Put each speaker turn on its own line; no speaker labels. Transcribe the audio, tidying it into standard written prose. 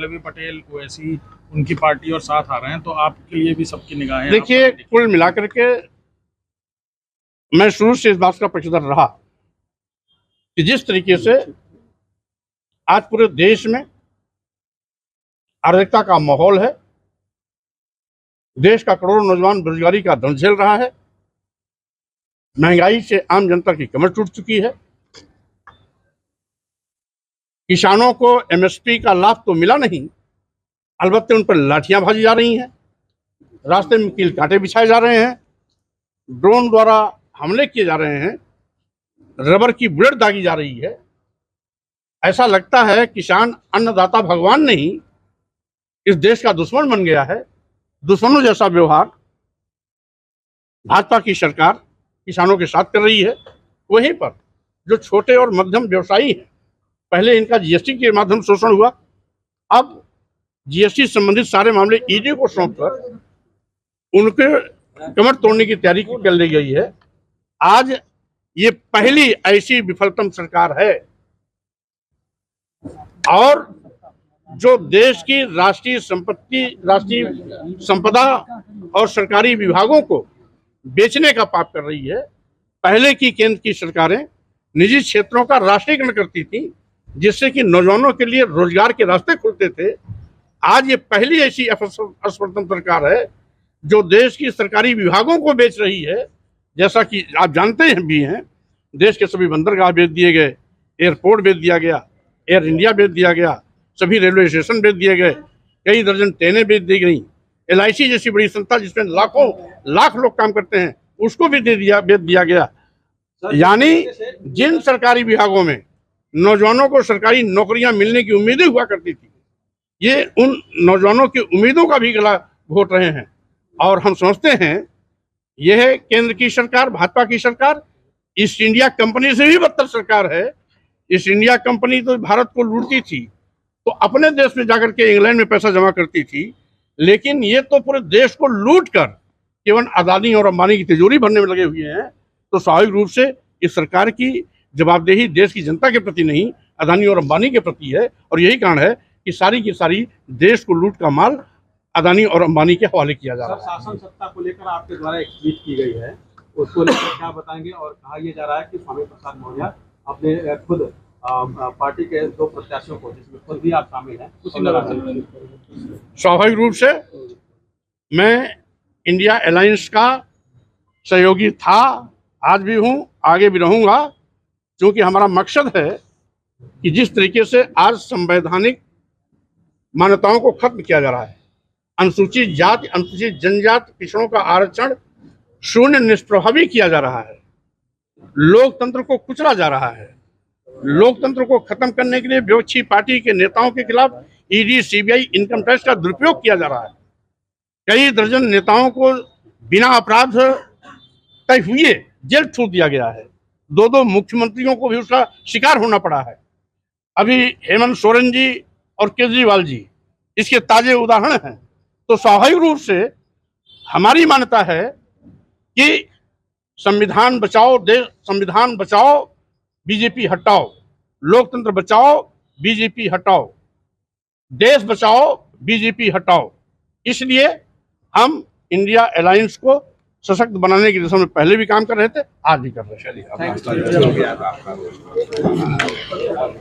वल्लभ पटेल ओवैसी उनकी पार्टी और साथ आ रहे हैं, तो आपके लिए भी सबकी निगाहें।
देखिए, कुल मिलाकर के मैं शुरू से इस बात का पक्षधर रहा कि जिस तरीके से आज पूरे देश में अराजकता का माहौल है, देश का करोड़ों नौजवान बेरोजगारी का दंश झेल रहा है, महंगाई से आम जनता की कमर टूट चुकी है, किसानों को एमएसपी का लाभ तो मिला नहीं, अलबत्ते उन पर लाठियां भाजी जा रही हैं, रास्ते में कील कांटे बिछाए जा रहे हैं, ड्रोन द्वारा हमले किए जा रहे हैं, रबर की बुलेट दागी जा रही है। ऐसा लगता है किसान अन्नदाता भगवान नहीं, इस देश का दुश्मन बन गया है। दुश्मनों जैसा व्यवहार भाजपा की सरकार किसानों के साथ कर रही है। वहीं पर जो छोटे और मध्यम व्यवसायी हैं, पहले इनका जीएसटी के माध्यम से शोषण हुआ, अब जीएसटी संबंधित सारे मामले ईडी को सौंपकर उनके कमर तोड़ने की तैयारी कर ली गई है। आज ये पहली ऐसी विफलतम सरकार है और जो देश की राष्ट्रीय संपत्ति, राष्ट्रीय संपदा और सरकारी विभागों को बेचने का पाप कर रही है। पहले की केंद्र की सरकारें निजी क्षेत्रों का राष्ट्रीयकरण करती थी, जिससे कि नौजवानों के लिए रोजगार के रास्ते खुलते थे। आज ये पहली ऐसी असफलतम सरकार है जो देश की सरकारी विभागों को बेच रही है। जैसा कि आप जानते हैं भी हैं, देश के सभी बंदरगाह बेच दिए गए, एयरपोर्ट बेच दिया गया, एयर इंडिया बेच दिया गया, सभी रेलवे स्टेशन बेच दिए गए, कई दर्जन ट्रेनें बेच दी गई, LIC जैसी बड़ी संस्था जिसमें लाखों लाख लोग काम करते हैं उसको भी बेच दिया गया। यानी जिन सरकारी विभागों में नौजवानों को सरकारी नौकरियां मिलने की उम्मीदें हुआ करती थी, ये उन नौजवानों की उम्मीदों का भी गला घोट रहे हैं। और हम समझते हैं यह केंद्र की सरकार, भाजपा की सरकार, ईस्ट इंडिया कंपनी से भी बदतर सरकार है। ईस्ट इंडिया कंपनी तो भारत को लूटती थी, तो अपने देश में जाकर के इंग्लैंड में पैसा जमा करती थी, लेकिन ये तो पूरे देश को लूट कर केवल अदानी और अंबानी की तिजोरी भरने में लगे हुए हैं। तो स्वाभाविक रूप से इस सरकार की जवाबदेही देश की जनता के प्रति नहीं, अदानी और अंबानी के प्रति है। और यही कारण है कि सारी की सारी देश को लूट का माल अदानी और अंबानी के हवाले किया जा रहा है।
शासन सत्ता को लेकर आपके द्वारा एक ट्वीट की गई है, उसको लेकर क्या बताएंगे? और कहा यह जा रहा है कि स्वामी प्रसाद मौर्य अपने खुद पार्टी के 2 प्रत्याशियों को, जिसमें खुद भी आप शामिल हैं, उसी लगा।
स्वाभाविक रूप से मैं इंडिया अलायंस का सहयोगी था, आज भी हूं, आगे भी रहूंगा, क्योंकि हमारा मकसद है कि जिस तरीके से आज संवैधानिक मान्यताओं को खत्म किया जा रहा है, अनुसूचित जाति, अनुसूचित जनजाति, पिछड़ों का आरक्षण शून्य निष्प्रभावी किया जा रहा है, लोकतंत्र को कुचला जा रहा है, लोकतंत्र को खत्म करने के लिए विपक्षी पार्टी के नेताओं के खिलाफ ईडी, CBI, इनकम टैक्स का दुरुपयोग किया जा रहा है। कई दर्जन नेताओं को बिना अपराध तय हुए जेल छोड़ दिया गया है। 2 मुख्यमंत्रियों को भी उसका शिकार होना पड़ा है। अभी हेमंत सोरेन जी और केजरीवाल जी इसके ताजे उदाहरण हैं। तो स्वाभाविक रूप से हमारी मान्यता है कि संविधान बचाओ, देश संविधान बचाओ, बीजेपी हटाओ, लोकतंत्र बचाओ, बीजेपी हटाओ, देश बचाओ, बीजेपी हटाओ। इसलिए हम इंडिया अलायंस को सशक्त बनाने की दिशा में पहले भी काम कर रहे थे, आज भी कर रहे हैं।